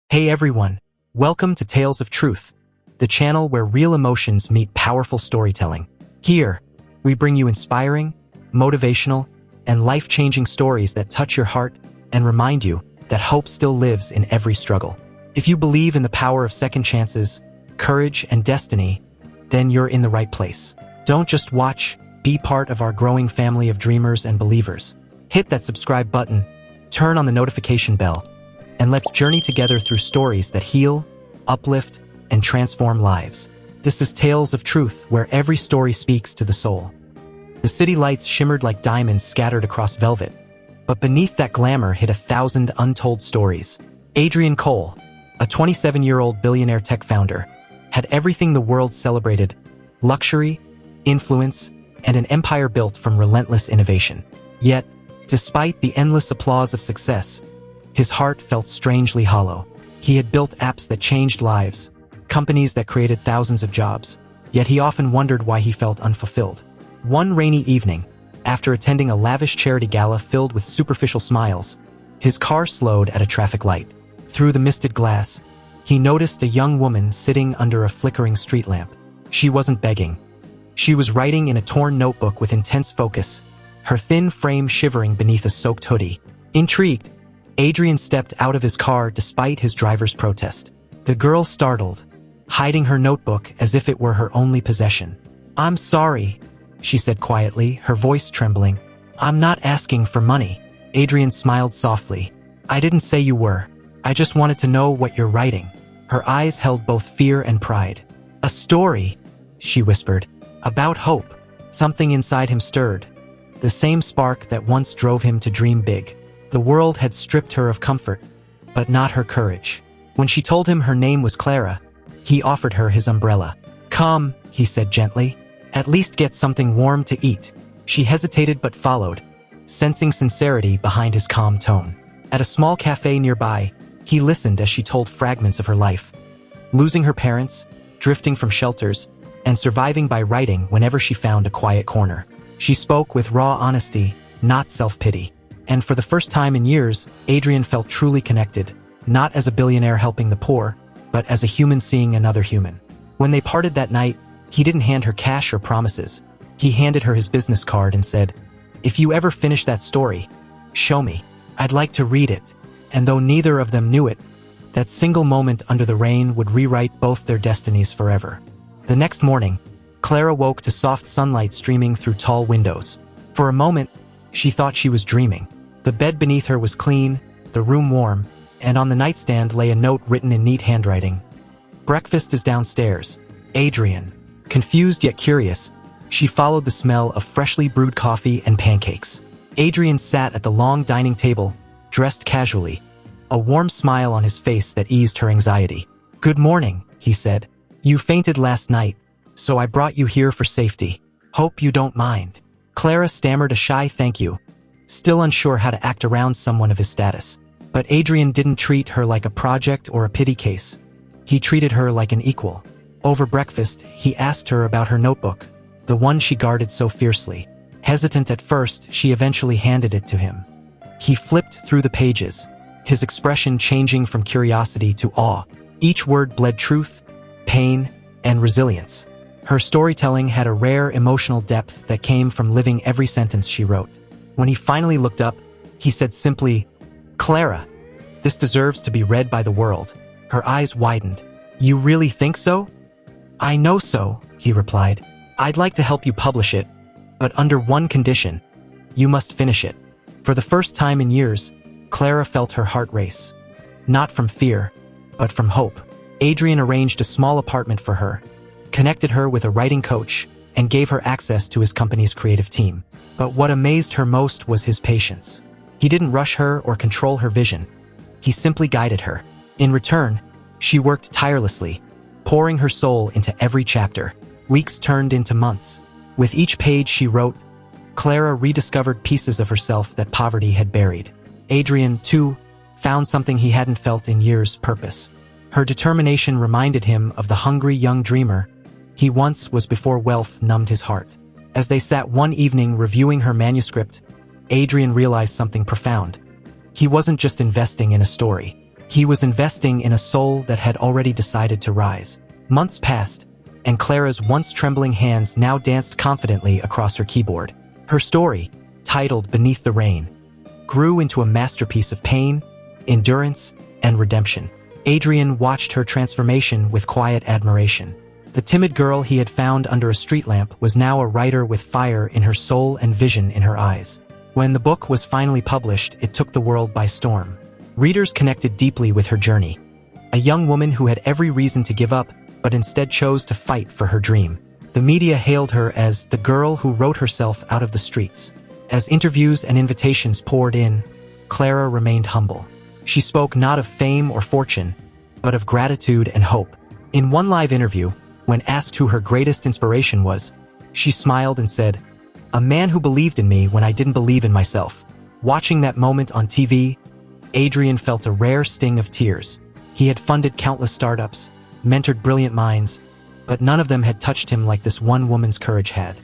Hey everyone, welcome to Tales of Truth, the channel where real emotions meet powerful storytelling. Here, we bring you inspiring, motivational, and life-changing stories that touch your heart and remind you that hope still lives in every struggle. If you believe in the power of second chances, courage, and destiny, then you're in the right place. Don't just watch, be part of our growing family of dreamers and believers. Hit that subscribe button, turn on the notification bell, and let's journey together through stories that heal, uplift, and transform lives. This is Tales of Truth, where every story speaks to the soul. The city lights shimmered like diamonds scattered across velvet, but beneath that glamour hid 1,000 untold stories. Adrian Cole, a 27-year-old billionaire tech founder, had everything the world celebrated: luxury, influence, and an empire built from relentless innovation. Yet, despite the endless applause of success, his heart felt strangely hollow. He had built apps that changed lives, companies that created thousands of jobs, yet he often wondered why he felt unfulfilled. One rainy evening, after attending a lavish charity gala filled with superficial smiles, his car slowed at a traffic light. Through the misted glass, he noticed a young woman sitting under a flickering street lamp. She wasn't begging. She was writing in a torn notebook with intense focus, her thin frame shivering beneath a soaked hoodie. Intrigued, Adrian stepped out of his car despite his driver's protest. The girl startled, hiding her notebook as if it were her only possession. "I'm sorry," she said quietly, her voice trembling. "I'm not asking for money." Adrian smiled softly. "I didn't say you were. I just wanted to know what you're writing." Her eyes held both fear and pride. "A story," she whispered, "about hope." Something inside him stirred, the same spark that once drove him to dream big. The world had stripped her of comfort, but not her courage. When she told him her name was Clara, he offered her his umbrella. "Come," he said gently, "at least get something warm to eat." She hesitated but followed, sensing sincerity behind his calm tone. At a small cafe nearby, he listened as she told fragments of her life, losing her parents, drifting from shelters, and surviving by writing whenever she found a quiet corner. She spoke with raw honesty, not self-pity. And for the first time in years, Adrian felt truly connected, not as a billionaire helping the poor, but as a human seeing another human. When they parted that night, he didn't hand her cash or promises. He handed her his business card and said, "If you ever finish that story, show me. I'd like to read it." And though neither of them knew it, that single moment under the rain would rewrite both their destinies forever. The next morning, Clara woke to soft sunlight streaming through tall windows. For a moment, she thought she was dreaming. The bed beneath her was clean, the room warm, and on the nightstand lay a note written in neat handwriting. "Breakfast is downstairs, Adrian." Confused yet curious, she followed the smell of freshly brewed coffee and pancakes. Adrian sat at the long dining table, dressed casually, a warm smile on his face that eased her anxiety. "Good morning," he said. "You fainted last night, so I brought you here for safety. Hope you don't mind." Clara stammered a shy thank you, still unsure how to act around someone of his status. But Adrian didn't treat her like a project or a pity case. He treated her like an equal. Over breakfast, he asked her about her notebook, the one she guarded so fiercely. Hesitant at first, she eventually handed it to him. He flipped through the pages, his expression changing from curiosity to awe. Each word bled truth, pain, and resilience. Her storytelling had a rare emotional depth that came from living every sentence she wrote. When he finally looked up, he said simply, "Clara, this deserves to be read by the world." Her eyes widened. "You really think so?" "I know so," he replied. "I'd like to help you publish it, but under one condition. You must finish it." For the first time in years, Clara felt her heart race. Not from fear, but from hope. Adrian arranged a small apartment for her, connected her with a writing coach, and gave her access to his company's creative team. But what amazed her most was his patience. He didn't rush her or control her vision. He simply guided her. In return, she worked tirelessly, pouring her soul into every chapter. Weeks turned into months. With each page she wrote, Clara rediscovered pieces of herself that poverty had buried. Adrian, too, found something he hadn't felt in years: purpose. Her determination reminded him of the hungry young dreamer he once was before wealth numbed his heart. As they sat one evening reviewing her manuscript, Adrian realized something profound. He wasn't just investing in a story. He was investing in a soul that had already decided to rise. Months passed, and Clara's once trembling hands now danced confidently across her keyboard. Her story, titled Beneath the Rain, grew into a masterpiece of pain, endurance, and redemption. Adrian watched her transformation with quiet admiration. The timid girl he had found under a street lamp was now a writer with fire in her soul and vision in her eyes. When the book was finally published, it took the world by storm. Readers connected deeply with her journey. A young woman who had every reason to give up, but instead chose to fight for her dream. The media hailed her as the girl who wrote herself out of the streets. As interviews and invitations poured in, Clara remained humble. She spoke not of fame or fortune, but of gratitude and hope. In one live interview, when asked who her greatest inspiration was, she smiled and said, "A man who believed in me when I didn't believe in myself." Watching that moment on TV, Adrian felt a rare sting of tears. He had funded countless startups, mentored brilliant minds, but none of them had touched him like this one woman's courage had.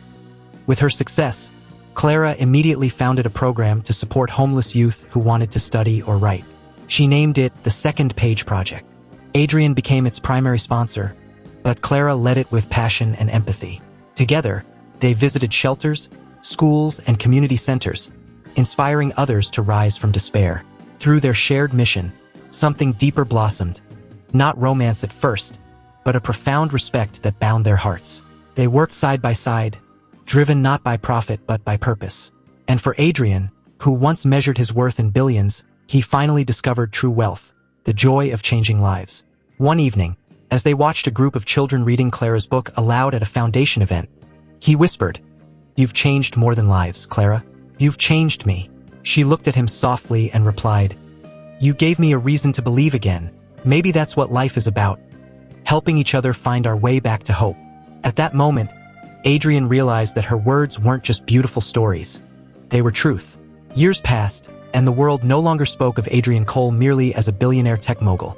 With her success, Clara immediately founded a program to support homeless youth who wanted to study or write. She named it the Second Page Project. Adrian became its primary sponsor, but Clara led it with passion and empathy. Together, they visited shelters, schools, and community centers, inspiring others to rise from despair. Through their shared mission, something deeper blossomed. Not romance at first, but a profound respect that bound their hearts. They worked side by side, driven not by profit but by purpose. And for Adrian, who once measured his worth in billions, he finally discovered true wealth, the joy of changing lives. One evening, as they watched a group of children reading Clara's book aloud at a foundation event, he whispered, "You've changed more than lives, Clara. You've changed me." She looked at him softly and replied, "You gave me a reason to believe again. Maybe that's what life is about, helping each other find our way back to hope." At that moment, Adrian realized that her words weren't just beautiful stories. They were truth. Years passed, and the world no longer spoke of Adrian Cole merely as a billionaire tech mogul.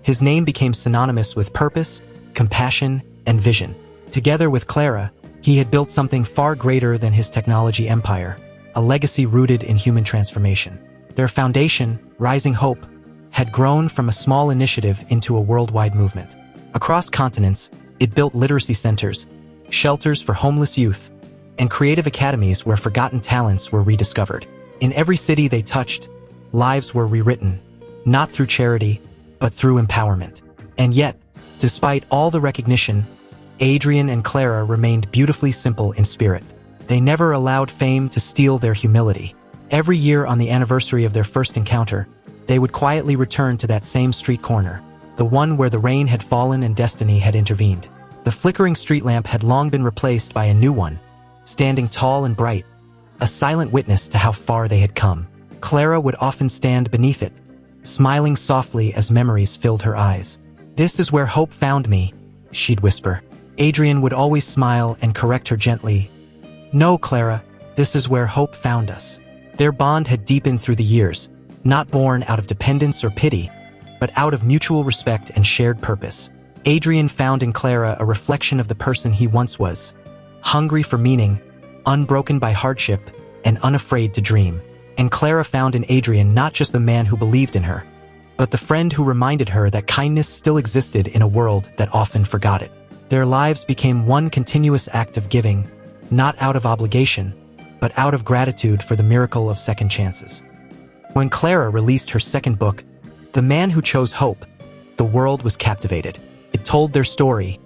His name became synonymous with purpose, compassion, and vision. Together with Clara, he had built something far greater than his technology empire, a legacy rooted in human transformation. Their foundation, Rising Hope, had grown from a small initiative into a worldwide movement. Across continents, it built literacy centers, shelters for homeless youth, and creative academies where forgotten talents were rediscovered. In every city they touched, lives were rewritten, not through charity, but through empowerment. And yet, despite all the recognition, Adrian and Clara remained beautifully simple in spirit. They never allowed fame to steal their humility. Every year on the anniversary of their first encounter, they would quietly return to that same street corner, the one where the rain had fallen and destiny had intervened. The flickering street lamp had long been replaced by a new one, standing tall and bright, a silent witness to how far they had come. Clara would often stand beneath it, smiling softly as memories filled her eyes. "This is where hope found me," she'd whisper. Adrian would always smile and correct her gently. "No, Clara, this is where hope found us." Their bond had deepened through the years, not born out of dependence or pity, but out of mutual respect and shared purpose. Adrian found in Clara a reflection of the person he once was, hungry for meaning, unbroken by hardship, and unafraid to dream. And Clara found in Adrian not just the man who believed in her, but the friend who reminded her that kindness still existed in a world that often forgot it. Their lives became one continuous act of giving, not out of obligation, but out of gratitude for the miracle of second chances. When Clara released her second book, The Man Who Chose Hope, the world was captivated. It told their story,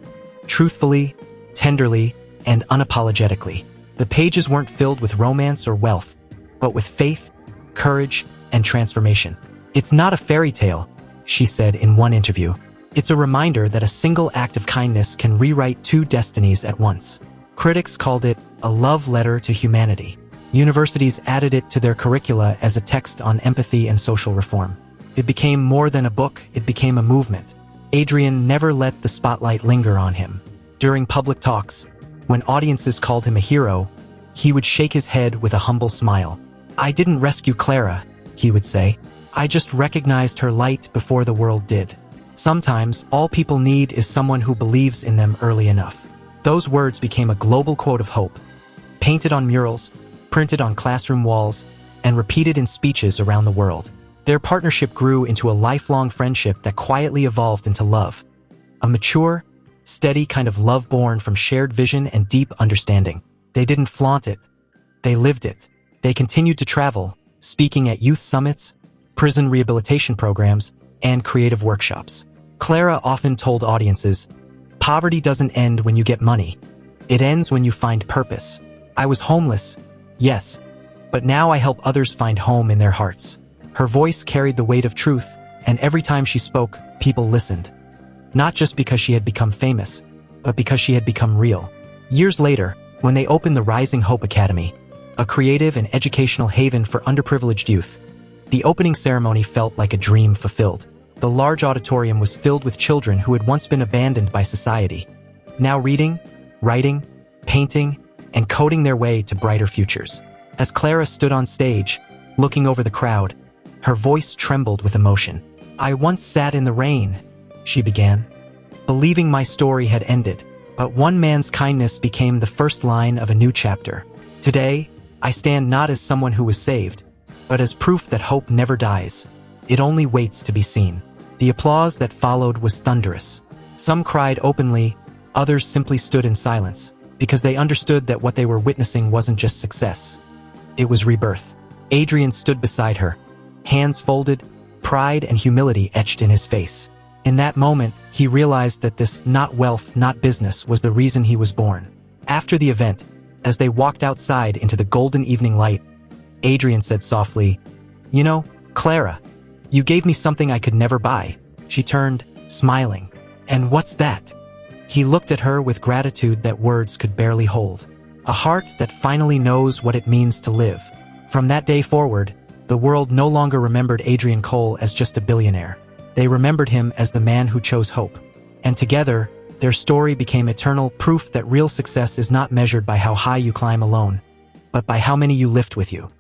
truthfully, tenderly, and unapologetically. The pages weren't filled with romance or wealth, but with faith, courage, and transformation. "It's not a fairy tale," she said in one interview. "It's a reminder that a single act of kindness can rewrite two destinies at once." Critics called it a love letter to humanity. Universities added it to their curricula as a text on empathy and social reform. It became more than a book, it became a movement. Adrian never let the spotlight linger on him. During public talks, when audiences called him a hero, he would shake his head with a humble smile. "I didn't rescue Clara," he would say. "I just recognized her light before the world did." Sometimes, all people need is someone who believes in them early enough. Those words became a global quote of hope, painted on murals, printed on classroom walls, and repeated in speeches around the world. Their partnership grew into a lifelong friendship that quietly evolved into love. A mature, steady kind of love born from shared vision and deep understanding. They didn't flaunt it. They lived it. They continued to travel, speaking at youth summits, prison rehabilitation programs, and creative workshops. Clara often told audiences, "Poverty doesn't end when you get money. It ends when you find purpose. I was homeless, yes, but now I help others find home in their hearts." Her voice carried the weight of truth, and every time she spoke, people listened. Not just because she had become famous, but because she had become real. Years later, when they opened the Rising Hope Academy, a creative and educational haven for underprivileged youth, the opening ceremony felt like a dream fulfilled. The large auditorium was filled with children who had once been abandoned by society, now reading, writing, painting, and coding their way to brighter futures. As Clara stood on stage, looking over the crowd, her voice trembled with emotion. "I once sat in the rain," she began, "believing my story had ended, but one man's kindness became the first line of a new chapter. Today, I stand not as someone who was saved, but as proof that hope never dies. It only waits to be seen." The applause that followed was thunderous. Some cried openly, others simply stood in silence, because they understood that what they were witnessing wasn't just success. It was rebirth. Adrian stood beside her, hands folded, pride and humility etched in his face. In that moment, he realized that this not wealth, not business was the reason he was born. After the event, as they walked outside into the golden evening light, Adrian said softly, "You know, Clara, you gave me something I could never buy." She turned, smiling. "And what's that?" He looked at her with gratitude that words could barely hold. A heart that finally knows what it means to live. From that day forward, the world no longer remembered Adrian Cole as just a billionaire. They remembered him as the man who chose hope. And together, their story became eternal proof that real success is not measured by how high you climb alone, but by how many you lift with you.